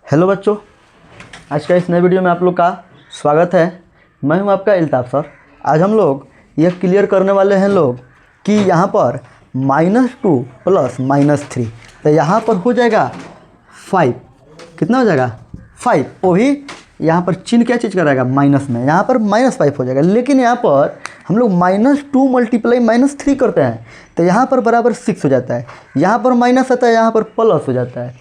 Hello बच्चों, आज का इस नए वीडियो में आप लोग का स्वागत है। मैं हूं आपका इल्ताफ़ सर। आज हम लोग यह क्लियर करने वाले हैं लोग कि यहाँ पर -2 प्लस -3, तो यहाँ पर हो जाएगा 5। कितना हो जाएगा? 5। वो भी यहाँ पर चिन्ह क्या चीज़ कराएगा? माइनस में, यहाँ पर -5 हो जाएगा। लेकिन यहाँ पर हम लोग -2 मल्टीप्लाई -3 करते हैं तो यहाँ पर बराबर 6 हो जाता है। यहाँ पर माइनस आता है, यहाँ पर प्लस हो जाता है।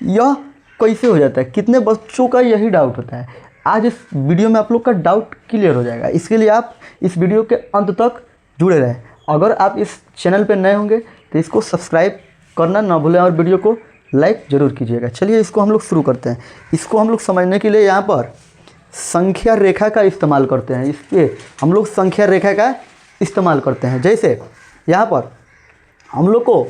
यह कैसे हो जाता है? कितने बच्चों का यही डाउट होता है। आज इस वीडियो में आप लोग का डाउट क्लियर हो जाएगा। इसके लिए आप इस वीडियो के अंत तक जुड़े रहें। अगर आप इस चैनल पर नए होंगे तो इसको सब्सक्राइब करना ना भूलें और वीडियो को लाइक ज़रूर कीजिएगा। चलिए इसको हम लोग शुरू करते हैं। इसको हम लोग समझने के लिए यहाँ पर संख्या रेखा का इस्तेमाल करते हैं। इसके हम लोग संख्या रेखा का इस्तेमाल करते हैं। जैसे यहाँ पर हम लोग को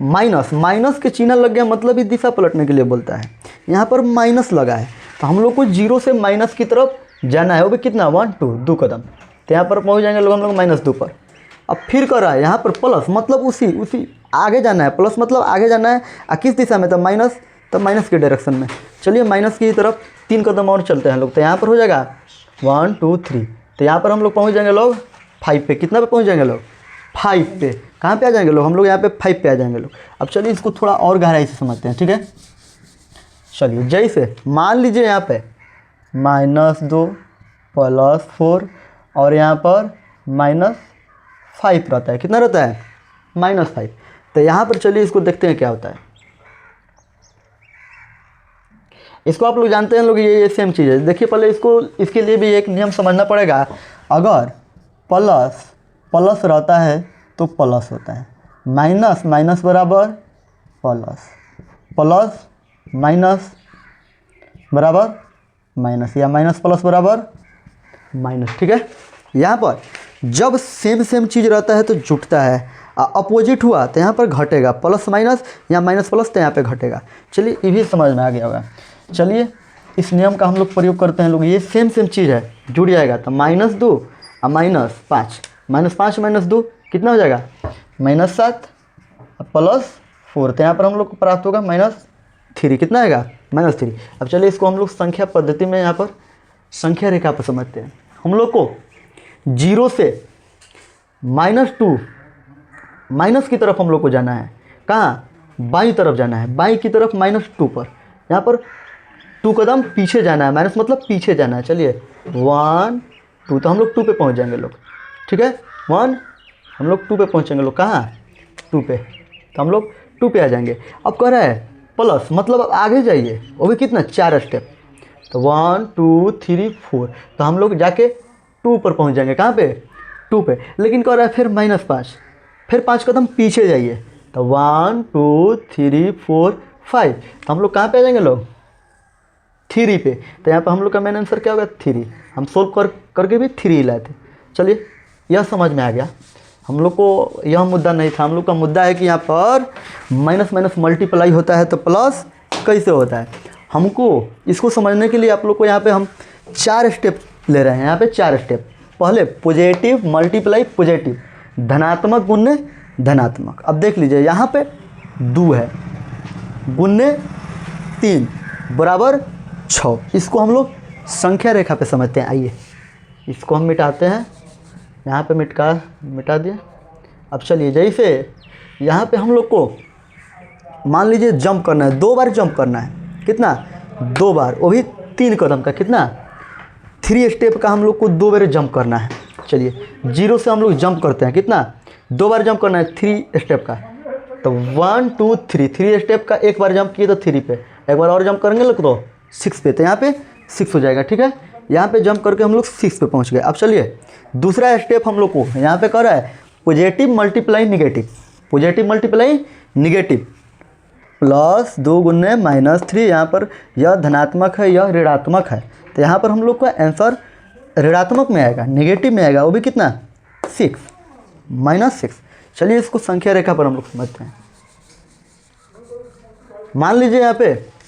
माइनस के चिन्ह लग गया, मतलब ही दिशा पलटने के लिए बोलता है। यहाँ पर माइनस लगा है तो हम लोग को 0 से माइनस की तरफ जाना है। वो भी कितना? 1 2 कदम। तो यहाँ पर पहुँच जाएंगे हम लोग -2 पर। अब फिर कर रहा है यहाँ पर प्लस, मतलब उसी आगे जाना है। प्लस मतलब आगे जाना है। किस दिशा में? तो माइनस के डायरेक्शन में। चलिए माइनस की तरफ 3 कदम और चलते हैं लोग। तो यहाँ पर हो जाएगा 1 2 3। तो यहाँ पर हम लोग पहुँच जाएंगे लोग 5 पे। कितना पे पहुँच जाएंगे लोग? 5 पे। कहाँ पे आ जाएंगे लोग? हम लोग यहाँ पे 5 पे आ जाएंगे लोग। अब चलिए इसको थोड़ा और गहराई से समझते हैं, ठीक है। चलिए जैसे मान लीजिए यहाँ पे -2 +4 और यहाँ पर -5 रहता है। कितना रहता है? -5। तो यहाँ पर चलिए इसको देखते हैं क्या होता है। इसको आप लोग जानते हैं लोग, ये सेम चीज़ है। देखिए पहले इसके लिए भी एक नियम समझना पड़ेगा। अगर प्लस रहता है तो प्लस होता है, माइनस बराबर प्लस माइनस बराबर माइनस, या माइनस प्लस बराबर माइनस, ठीक है। यहाँ पर जब सेम चीज़ रहता है तो जुटता है, अपोजिट हुआ तो यहाँ पर घटेगा। प्लस माइनस या माइनस प्लस तो यहाँ पे घटेगा। चलिए ये भी समझ में आ गया होगा। चलिए इस नियम का हम लोग प्रयोग करते हैं लोग। ये सेम चीज़ है, जुड़ जाएगा। तो -2 और -5, -5 -2 कितना हो जाएगा? -7 +4। तो यहाँ पर हम लोग को प्राप्त होगा -3। कितना आएगा? -3। अब चलिए इसको हम लोग संख्या पद्धति में यहाँ पर संख्या रेखा पर समझते हैं। हम लोग को 0 से -2 माइनस की तरफ हम लोग को जाना है। कहाँ? बाईं तरफ जाना है। बाईं की तरफ -2 पर। यहाँ पर 2 कदम पीछे जाना है। माइनस मतलब पीछे जाना है। चलिए 1 2, तो हम लोग 2 पे पहुँच जाएंगे लोग, ठीक है। 1 हम लोग 2 पे पहुँचेंगे लोग। कहाँ? 2 पे। तो हम लोग 2 पे आ जाएंगे। अब कह रहा है प्लस, मतलब अब आगे जाइए। वो भी कितना? 4 स्टेप। तो 1 2 3 4, तो हम लोग जाके 2 पर पहुँच जाएंगे। कहाँ पे? 2 पे। लेकिन कह रहा है फिर -5, फिर 5 कदम पीछे जाइए। तो 1 2 3 4 5, तो हम लोग कहाँ पे आ जाएंगे लोग? 3 पे। तो यहाँ पर हम लोग का मेन आंसर क्या होगा? 3। हम सोल्व करके भी 3 लाए थे। चलिए यह समझ में आ गया। हम लोग को यह मुद्दा नहीं था। हम लोग का मुद्दा है कि यहाँ पर माइनस मल्टीप्लाई होता है तो प्लस कैसे होता है। हमको इसको समझने के लिए आप लोग को यहाँ पे हम 4 स्टेप ले रहे हैं। यहाँ पे 4 स्टेप। पहले पॉजिटिव मल्टीप्लाई पॉजिटिव, धनात्मक गुणने धनात्मक। अब देख लीजिए यहाँ पे 2 है, गुणने 3 बराबर 6। इसको हम लोग संख्या रेखा पे समझते हैं। आइए इसको हम मिटाते हैं। यहाँ पे मिटा दिए। अब चलिए जैसे यहाँ पे हम लोग को मान लीजिए जंप करना है, 2 बार जंप करना है। कितना? 2 बार, वो भी 3 कदम का। कितना? 3 स्टेप का हम लोग को 2 बार जंप करना है। चलिए 0 से हम लोग जंप करते हैं। कितना? 2 बार जंप करना है 3 स्टेप का। तो 1 2 3 स्टेप का 1 बार जंप किए तो 3 पे, एक बार और जंप करेंगे लोग तो 6 पे। तो यहाँ पे 6 हो जाएगा, ठीक है। यहाँ पे जंप करके हम लोग 6 पे पहुँच गए। अब चलिए दूसरा स्टेप हम लोग को यहाँ पे कर रहा है positive multiply negative. Positive multiply negative, +2 गुने -3। यहाँ पर यह धनात्मक है, यह ऋणात्मक है। तो यहाँ पर हम लोग का आंसर ऋणात्मक में आएगा, नेगेटिव में आएगा। वो भी कितना? 6 -6। चलिए इसको संख्या रेखा पर हम लोग समझते हैं। मान लीजिए यहाँ पे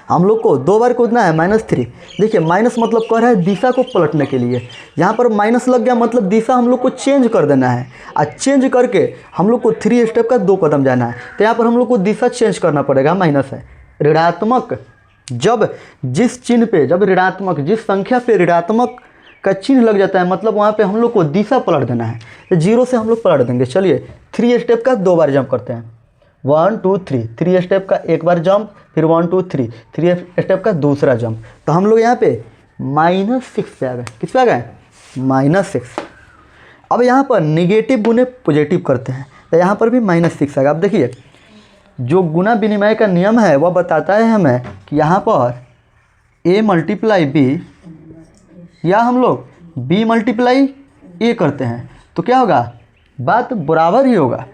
हम लोग को 2 बार कूदना है -3। देखिए माइनस मतलब कह रहा है दिशा को पलटने के लिए। यहाँ पर माइनस लग गया मतलब दिशा हम लोग को चेंज कर देना है। और चेंज करके हम लोग को 3 स्टेप का 2 कदम जाना है। तो यहाँ पर हम लोग को दिशा चेंज करना पड़ेगा। माइनस है, ऋणात्मक जब जिस चिन्ह पे, जब ऋणात्मक, जिस संख्या पे ऋणात्मक का चिन्ह लग जाता है, मतलब वहाँ पे हम लोग को दिशा पलट देना है। तो 0 से हम लोग पलट देंगे। चलिए 3 स्टेप का 2 बार जंप करते हैं। 1 2 3, 3 स्टेप का 1 बार जंप, फिर 1 2 3, 3 स्टेप का दूसरा जंप। तो हम लोग यहाँ पे -6 पे आ गए। किस पे आ गए? -6। अब यहाँ पर निगेटिव गुने पॉजिटिव करते हैं, तो यहाँ पर भी -6 आएगा। अब देखिए जो गुना विनिमय का नियम है वह बताता है हमें कि यहाँ पर a × b या हम लोग b × a करते हैं तो क्या होगा? बात बराबर ही होगा।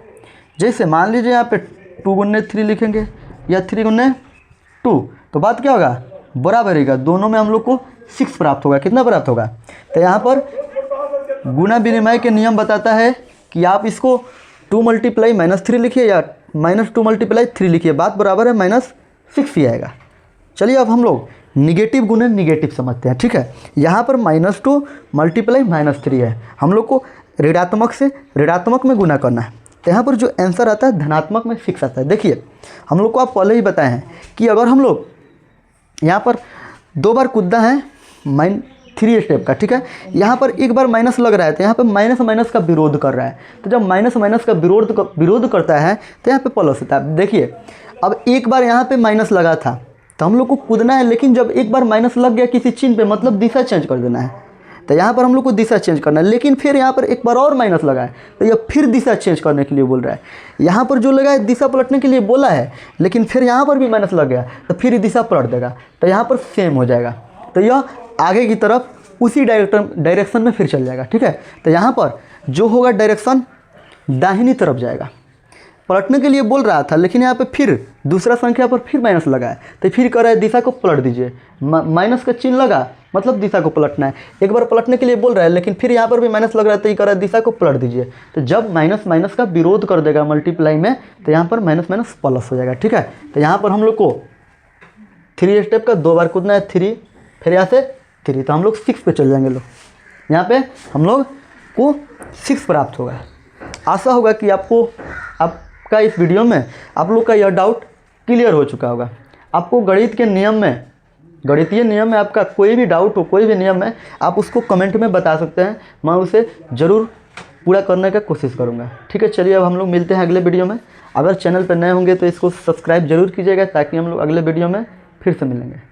जैसे मान लीजिए यहाँ पे 2 × 3 लिखेंगे या 3 × 2, तो बात क्या होगा? बराबर रहेगा। दोनों में हम लोग को 6 प्राप्त होगा। कितना प्राप्त होगा? तो यहाँ पर गुना विनिमय के नियम बताता है कि आप इसको 2 × -3 लिखिए या -2 × 3 लिखिए, बात बराबर है, -6 ही आएगा। चलिए अब हम लोग निगेटिव गुने निगेटिव समझते हैं। ठीक है, यहाँ पर -2 × -3 है, हम लोग को ऋणात्मक से ऋणात्मक में गुना करना है। तो यहाँ पर जो आंसर आता है धनात्मक में 6 आता है। देखिए हम लोग को आप पहले ही बताए हैं कि अगर हम लोग यहाँ पर 2 बार कूदा है 3 स्टेप का, ठीक है, यहाँ पर 1 बार माइनस लग रहा है, तो यहाँ पे माइनस माइनस का विरोध कर रहा है। तो जब माइनस माइनस का विरोध करता है तो यहाँ पे प्लस होता है। देखिए अब 1 बार यहाँ पे माइनस लगा था तो हम लोग को कूदना है, लेकिन जब 1 बार माइनस लग गया किसी चिन्ह पे, मतलब दिशा चेंज कर देना है। तो यहाँ पर हम लोग को दिशा चेंज करना है, लेकिन फिर यहाँ पर 1 बार और माइनस लगा है तो यह फिर दिशा चेंज करने के लिए बोल रहा है। यहाँ पर जो लगा है दिशा पलटने के लिए बोला है, लेकिन फिर यहाँ पर भी माइनस लग गया तो फिर दिशा पलट देगा, तो यहाँ पर सेम हो जाएगा। तो यह आगे की तरफ उसी डायरेक्शन में फिर चल जाएगा। ठीक है, तो यहाँ पर जो होगा डायरेक्शन दाहिनी तरफ जाएगा। पलटने के लिए बोल रहा था, लेकिन यहाँ पे फिर दूसरा संख्या पर फिर माइनस लगा है, तो फिर कह रहा है दिशा को पलट दीजिए। माइनस का चिन्ह लगा मतलब दिशा को पलटना है। 1 बार पलटने के लिए बोल रहा है, लेकिन फिर यहाँ पर भी माइनस लग रहा है, तो ये कह रहा है दिशा को पलट दीजिए। तो जब माइनस माइनस का विरोध कर देगा मल्टीप्लाई में, तो यहाँ पर माइनस माइनस प्लस हो जाएगा। ठीक है, तो यहाँ पर हम लोग को 3 स्टेप का 2 बार कूदना है, 3, फिर यहाँ से 3, तो हम लोग 6 पे चल जाएंगे। लोग यहाँ पे हम लोग को 6 प्राप्त होगा। आशा होगा कि आपका इस वीडियो में आप लोग का यह डाउट क्लियर हो चुका होगा। आपको गणितीय नियम में आपका कोई भी डाउट हो, कोई भी नियम है, आप उसको कमेंट में बता सकते हैं, मैं उसे ज़रूर पूरा करने का कोशिश करूँगा। ठीक है, चलिए अब हम लोग मिलते हैं अगले वीडियो में। अगर चैनल पर नए होंगे तो इसको सब्सक्राइब जरूर कीजिएगा, ताकि हम लोग अगले वीडियो में फिर से मिलेंगे।